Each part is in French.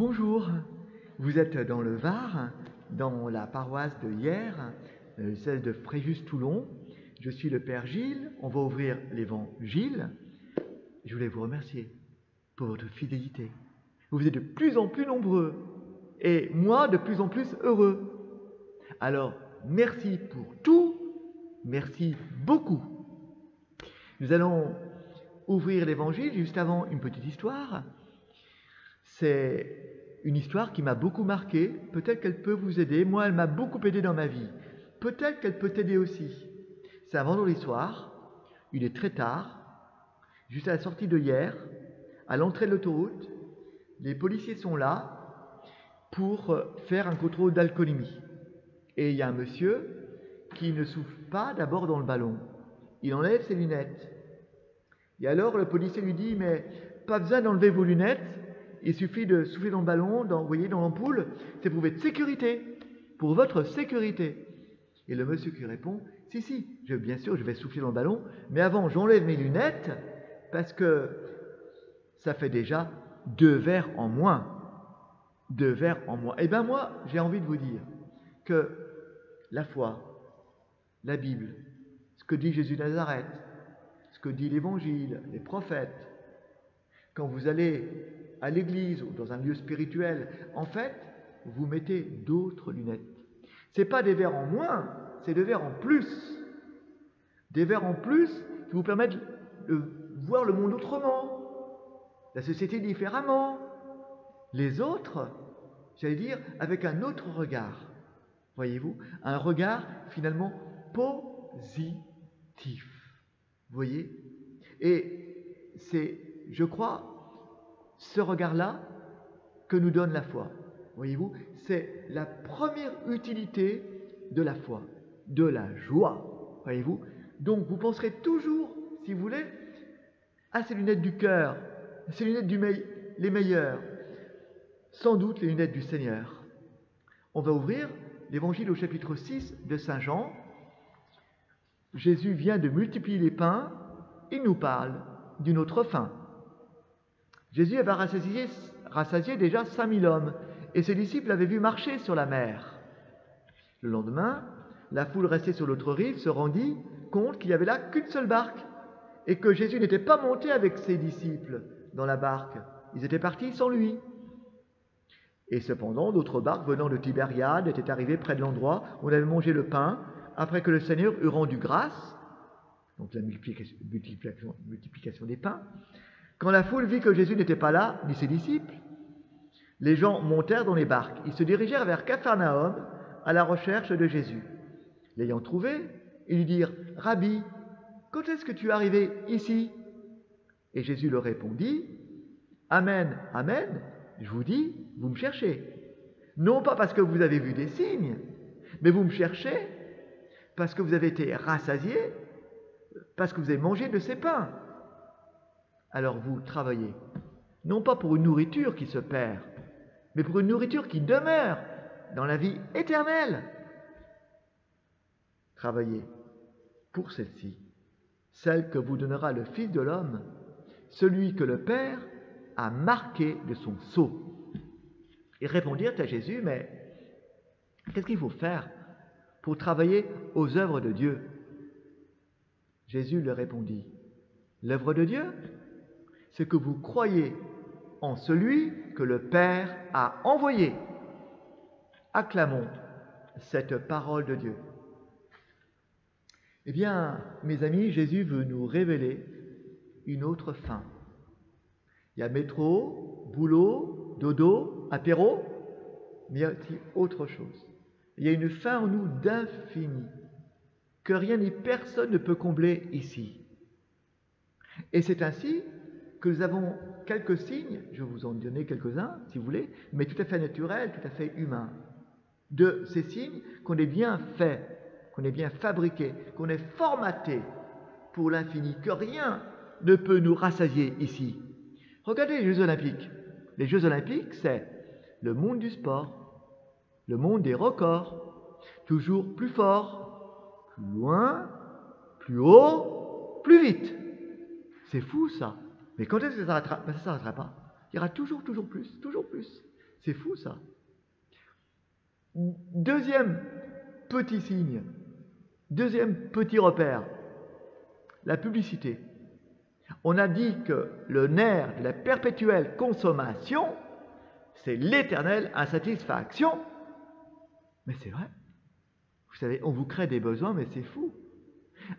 Bonjour, vous êtes dans le Var, dans la paroisse de Hyères, celle de Fréjus-Toulon. Je suis le Père Gilles, on va ouvrir l'Évangile. Je voulais vous remercier pour votre fidélité. Vous êtes de plus en plus nombreux et moi de plus en plus heureux. Alors, merci pour tout, merci beaucoup. Nous allons ouvrir l'Évangile juste avant une petite histoire. C'est une histoire qui m'a beaucoup marqué. Peut-être qu'elle peut vous aider. Moi, elle m'a beaucoup aidé dans ma vie. Peut-être qu'elle peut t'aider aussi. C'est un vendredi soir. Il est très tard. Juste à la sortie de Hyères, à l'entrée de l'autoroute, les policiers sont là pour faire un contrôle d'alcoolémie. Et il y a un monsieur qui ne souffle pas d'abord dans le ballon. Il enlève ses lunettes. Et alors le policier lui dit « Mais pas besoin d'enlever vos lunettes. Il suffit de souffler dans le ballon, vous voyez, dans l'ampoule, c'est pour votre sécurité, pour votre sécurité. » Et le monsieur qui répond, « Si, bien sûr, je vais souffler dans le ballon, mais avant, j'enlève mes lunettes, parce que ça fait déjà 2 verres en moins. 2 verres en moins. » Eh bien moi, j'ai envie de vous dire que la foi, la Bible, ce que dit Jésus de Nazareth, ce que dit l'Évangile, les prophètes, quand vous allez à l'église ou dans un lieu spirituel, en fait, vous mettez d'autres lunettes. Ce n'est pas des verres en moins, c'est des verres en plus. Des verres en plus qui vous permettent de voir le monde autrement, la société différemment, les autres, j'allais dire, avec un autre regard. Voyez-vous, un regard finalement positif. Vous voyez? Et c'est, je crois, ce regard-là que nous donne la foi. Voyez-vous, c'est la première utilité de la foi, de la joie. Voyez-vous, donc vous penserez toujours, si vous voulez, à ces lunettes du cœur, ces lunettes les meilleures, sans doute les lunettes du Seigneur. On va ouvrir l'Évangile au chapitre 6 de Saint Jean. Jésus vient de multiplier les pains, il nous parle d'une autre faim. Jésus avait rassasié déjà 5000 hommes, et ses disciples l'avaient vu marcher sur la mer. Le lendemain, la foule restée sur l'autre rive se rendit compte qu'il n'y avait là qu'une seule barque, et que Jésus n'était pas monté avec ses disciples dans la barque. Ils étaient partis sans lui. Et cependant, d'autres barques venant de Tibériade étaient arrivées près de l'endroit où on avait mangé le pain, après que le Seigneur eut rendu grâce, donc la multiplication des pains. Quand la foule vit que Jésus n'était pas là, ni ses disciples, les gens montèrent dans les barques. Ils se dirigèrent vers Capharnaüm à la recherche de Jésus. L'ayant trouvé, ils lui dirent « Rabbi, quand est-ce que tu es arrivé ici ?» Et Jésus leur répondit « Amen, amen, je vous dis, vous me cherchez. Non pas parce que vous avez vu des signes, mais vous me cherchez parce que vous avez été rassasiés, parce que vous avez mangé de ces pains. Alors vous travaillez, non pas pour une nourriture qui se perd, mais pour une nourriture qui demeure dans la vie éternelle. Travaillez pour celle-ci, celle que vous donnera le Fils de l'homme, celui que le Père a marqué de son sceau. Ils répondirent à Jésus, mais qu'est-ce qu'il faut faire pour travailler aux œuvres de Dieu? Jésus leur répondit, l'œuvre de Dieu, c'est que vous croyez en celui que le Père a envoyé. Acclamons cette parole de Dieu. Eh bien, mes amis, Jésus veut nous révéler une autre faim. Il y a métro, boulot, dodo, apéro, mais il y a aussi autre chose. Il y a une faim en nous d'infini, que rien ni personne ne peut combler ici. Et c'est ainsi que nous avons quelques signes, je vais vous en donner quelques-uns si vous voulez, mais tout à fait naturels, tout à fait humains, de ces signes qu'on est bien fait, qu'on est bien fabriqué, qu'on est formaté pour l'infini, que rien ne peut nous rassasier ici. Regardez les Jeux Olympiques. Les Jeux Olympiques, c'est le monde du sport, le monde des records, toujours plus fort, plus loin, plus haut, plus vite. C'est fou ça. Mais quand est-ce que ça s'arrêtera? Ça ne s'arrêtera pas. Il y aura toujours plus, toujours plus. C'est fou ça. Deuxième petit signe, deuxième petit repère, la publicité. On a dit que le nerf de la perpétuelle consommation, c'est l'éternelle insatisfaction. Mais c'est vrai. Vous savez, on vous crée des besoins, mais c'est fou.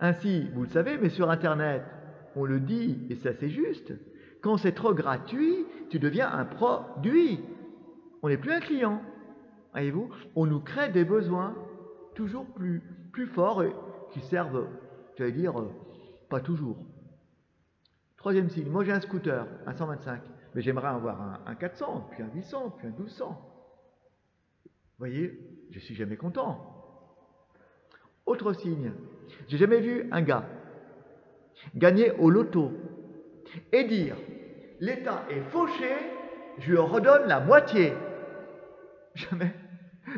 Ainsi, vous le savez, mais sur Internet, on le dit, et ça c'est juste, quand c'est trop gratuit, tu deviens un produit. On n'est plus un client. Voyez-vous, on nous crée des besoins toujours plus forts et qui servent, j'allais dire, pas toujours. Troisième signe, moi j'ai un scooter, un 125, mais j'aimerais avoir un 400, puis un 800, puis un 1200. Vous voyez, je suis jamais content. Autre signe, j'ai jamais vu un gars gagner au loto et dire l'État est fauché, je lui redonne la moitié. Jamais.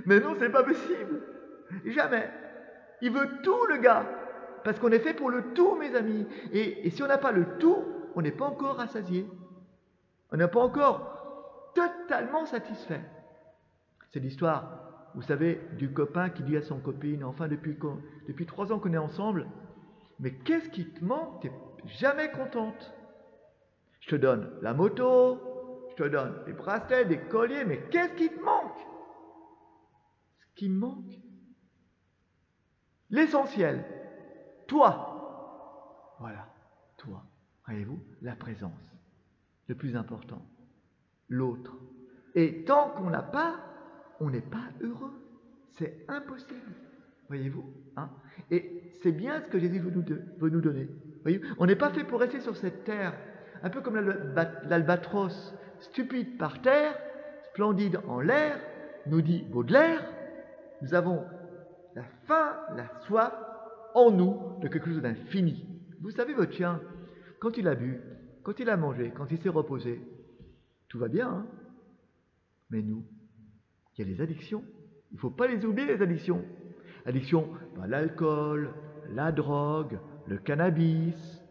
Mais non, c'est pas possible. Jamais. Il veut tout, le gars. Parce qu'on est fait pour le tout, mes amis. Et si on n'a pas le tout, on n'est pas encore rassasié. On n'est pas encore totalement satisfait. C'est l'histoire, vous savez, du copain qui dit à son copine, enfin depuis 3 ans qu'on est ensemble, mais qu'est-ce qui te manque? T'es jamais contente. Je te donne la moto, je te donne des bracelets, des colliers, mais qu'est-ce qui te manque? Ce qui me manque, l'essentiel, toi. Voilà, toi. Voyez-vous, la présence, le plus important, l'autre. Et tant qu'on n'a pas, on n'est pas heureux. C'est impossible. Voyez-vous, hein? Et c'est bien ce que Jésus veut nous donner. Voyez-vous, on n'est pas fait pour rester sur cette terre, un peu comme l'albatros, stupide par terre, splendide en l'air, nous dit Baudelaire. Nous avons la faim, la soif en nous de quelque chose d'infini. Vous savez, votre chien, quand il a bu, quand il a mangé, quand il s'est reposé, tout va bien, hein? Mais nous, il y a les addictions. Il ne faut pas les oublier, les addictions. Addiction, l'alcool, la drogue, le cannabis.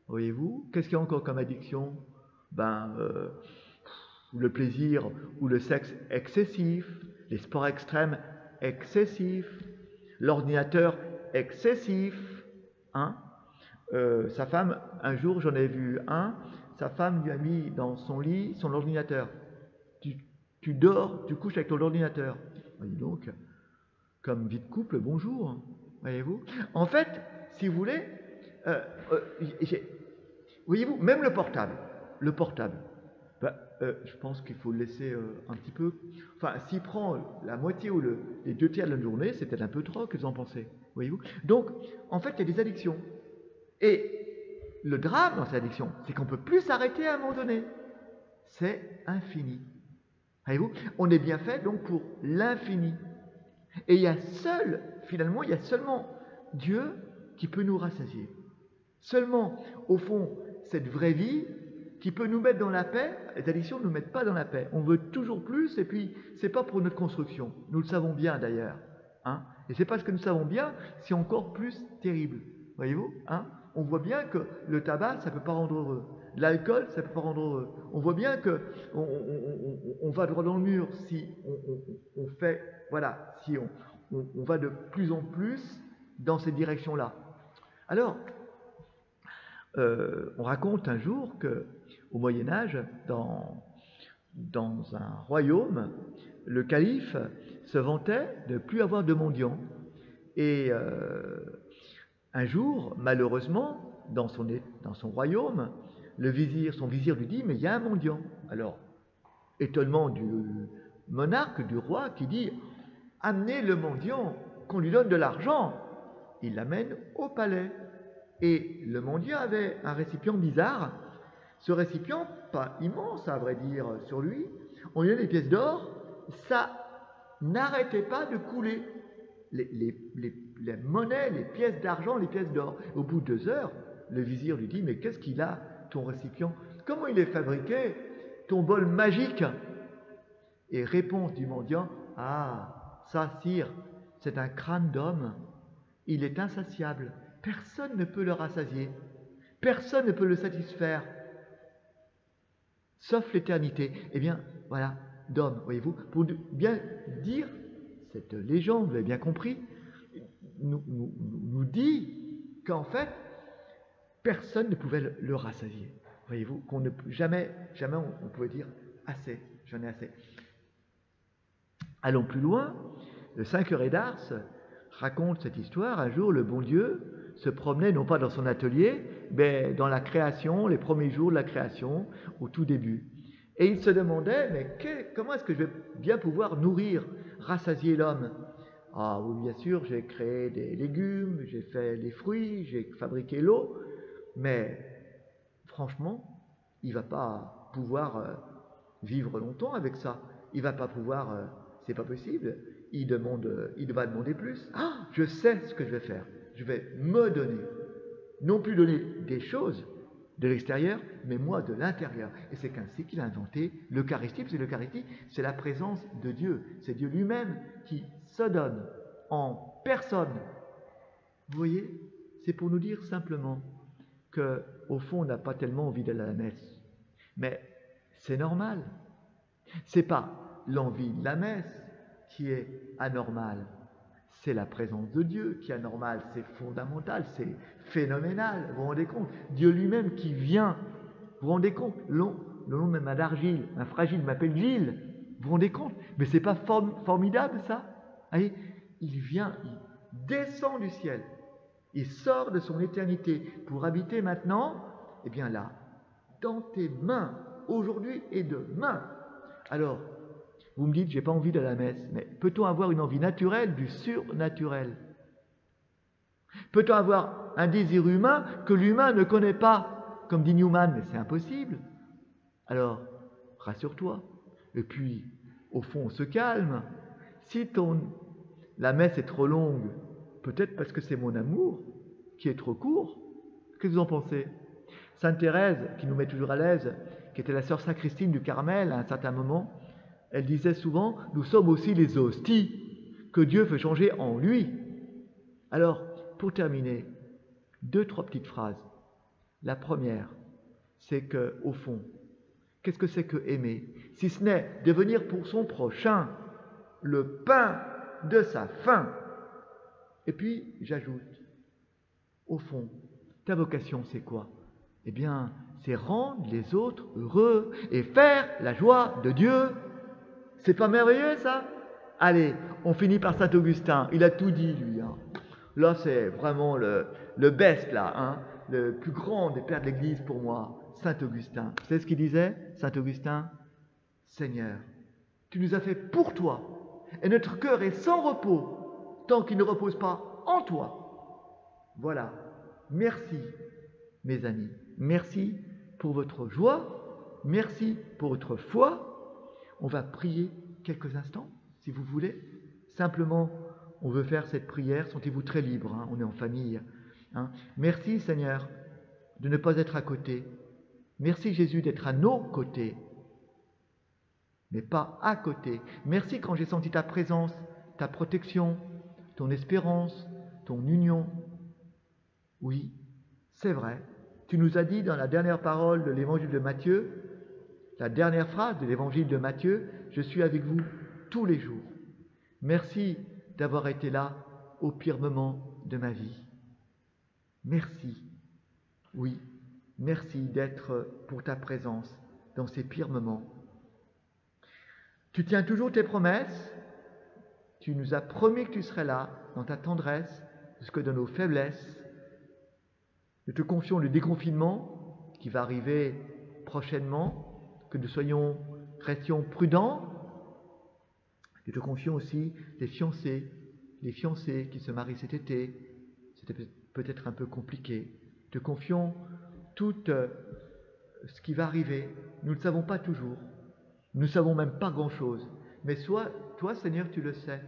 Voyez-vous, qu'est-ce qu'il y a encore comme addiction? Le plaisir ou le sexe excessif, les sports extrêmes excessifs, l'ordinateur excessif. Hein? Sa femme, un jour j'en ai vu un, sa femme lui a mis dans son lit son ordinateur. Tu dors, tu couches avec ton ordinateur. Voyez donc, comme vie de couple, bonjour. Voyez-vous. En fait, si vous voulez, voyez-vous, même le portable, je pense qu'il faut le laisser un petit peu. Enfin, s'il prend la moitié ou les 2 tiers de la journée, c'est peut-être un peu trop, que vous en pensez. Voyez-vous. Donc, en fait, il y a des addictions. Et le drame dans ces addictions, c'est qu'on ne peut plus s'arrêter à un moment donné. C'est infini. Voyez-vous, on est bien fait donc pour l'infini. Et il y a seulement Dieu qui peut nous rassasier. Seulement, au fond, cette vraie vie qui peut nous mettre dans la paix. Les addictions ne nous mettent pas dans la paix. On veut toujours plus, et puis c'est pas pour notre construction. Nous le savons bien d'ailleurs. Hein, et c'est parce que nous savons bien, c'est encore plus terrible. Voyez-vous, hein, on voit bien que le tabac, ça ne peut pas rendre heureux. L'alcool, ça ne peut pas rendre heureux. On voit bien que on va droit dans le mur si on fait, voilà, si on va de plus en plus dans cette direction-là. Alors, on raconte un jour que, au Moyen Âge, dans un royaume, le calife se vantait de ne plus avoir de mendiants. Et un jour, malheureusement, dans son royaume, son vizir lui dit, mais il y a un mendiant. Alors, étonnement du monarque, du roi, qui dit, amenez le mendiant, qu'on lui donne de l'argent. Il l'amène au palais. Et le mendiant avait un récipient bizarre. Ce récipient, pas immense à vrai dire sur lui, on lui donnait des pièces d'or, ça n'arrêtait pas de couler. Les monnaies, les pièces d'argent, les pièces d'or. Au bout de 2 heures, le vizir lui dit, mais qu'est-ce qu'il a, ton récipient? Comment il est fabriqué, ton bol magique? Et réponse du mendiant, ah, ça, sire, c'est un crâne d'homme. Il est insatiable. Personne ne peut le rassasier. Personne ne peut le satisfaire. Sauf l'éternité. Eh bien, voilà. d'homme, voyez-vous, pour bien dire, cette légende, vous l'avez bien compris, nous dit qu'en fait, personne ne pouvait le rassasier. Voyez-vous, jamais on pouvait dire assez, j'en ai assez. Allons plus loin, le Saint curé d'Ars raconte cette histoire. Un jour, le bon Dieu se promenait non pas dans son atelier, mais dans la création, les premiers jours de la création, au tout début. Et il se demandait, mais comment est-ce que je vais bien pouvoir nourrir, rassasier l'homme? Ah oui, bien sûr, j'ai créé des légumes, j'ai fait les fruits, j'ai fabriqué l'eau, mais franchement, il ne va pas pouvoir vivre longtemps avec ça. Il ne va pas pouvoir, c'est pas possible. Il va demander plus. Ah, je sais ce que je vais faire. Je vais me donner. Non plus donner des choses de l'extérieur, mais moi de l'intérieur. Et c'est ainsi qu'il a inventé l'Eucharistie, parce que l'Eucharistie, c'est la présence de Dieu. C'est Dieu lui-même qui se donne en personne. Vous voyez, c'est pour nous dire simplement qu'au fond, on n'a pas tellement envie d'aller à la messe. Mais c'est normal. C'est pas l'envie de la messe qui est anormale. C'est la présence de Dieu qui est anormale. C'est fondamental, c'est phénoménal. Vous vous rendez compte? Dieu lui-même qui vient. Vous vous rendez compte? Le nom même d'argile, un fragile m'appelle Gilles. Vous vous rendez compte? Mais c'est pas formidable ça? Allez, il vient, il descend du ciel. Il sort de son éternité pour habiter maintenant, eh bien là, dans tes mains, aujourd'hui et demain. Alors, vous me dites, j'ai pas envie de la messe, mais peut-on avoir une envie naturelle du surnaturel? Peut-on avoir un désir humain que l'humain ne connaît pas, comme dit Newman? Mais c'est impossible. Alors, rassure-toi. Et puis, au fond, on se calme. Si la messe est trop longue, peut-être parce que c'est mon amour qui est trop court. Qu'est-ce que vous en pensez? Sainte Thérèse, qui nous met toujours à l'aise, qui était la sœur Saint-Christine du Carmel à un certain moment, elle disait souvent, nous sommes aussi les hosties que Dieu fait changer en lui. Alors, pour terminer, 2-3 petites phrases. La première, c'est que, au fond, qu'est-ce que c'est que aimer? Si ce n'est devenir pour son prochain le pain de sa faim. Et puis, j'ajoute, au fond, ta vocation, c'est quoi? Eh bien, c'est rendre les autres heureux et faire la joie de Dieu. C'est pas merveilleux, ça? Allez, on finit par Saint-Augustin. Il a tout dit, lui. Là, c'est vraiment le best, là. Le plus grand des pères de l'Église pour moi, Saint-Augustin. Vous savez ce qu'il disait, Saint-Augustin? Seigneur, tu nous as fait pour toi. Et notre cœur est sans repos tant qu'il ne repose pas en toi. Voilà. Merci, mes amis. Merci pour votre joie. Merci pour votre foi. On va prier quelques instants, si vous voulez. Simplement, on veut faire cette prière. Sentez-vous très libre, on est en famille. Merci, Seigneur, de ne pas être à côté. Merci, Jésus, d'être à nos côtés, mais pas à côté. Merci quand j'ai senti ta présence, ta protection, ton espérance, ton union. Oui, c'est vrai. Tu nous as dit dans la dernière parole de l'évangile de Matthieu, la dernière phrase de l'évangile de Matthieu, je suis avec vous tous les jours. Merci d'avoir été là au pire moment de ma vie. Merci. Oui, merci d'être pour ta présence dans ces pires moments. Tu tiens toujours tes promesses. Tu nous as promis que tu serais là dans ta tendresse, jusque dans nos faiblesses. Nous te confions le déconfinement qui va arriver prochainement, que nous restions prudents. Nous te confions aussi les fiancés qui se marient cet été. C'était peut-être un peu compliqué. Nous te confions tout ce qui va arriver. Nous ne le savons pas toujours. Nous ne savons même pas grand-chose. Mais toi, Seigneur, tu le sais.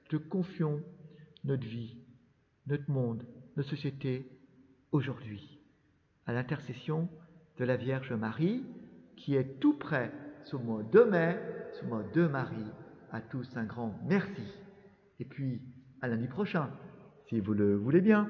Te confions notre vie, notre monde, notre société, aujourd'hui, à l'intercession de la Vierge Marie, qui est tout près, sous le mois de mai, sous le mois de Marie. À tous un grand merci. Et puis, à lundi prochain, si vous le voulez bien.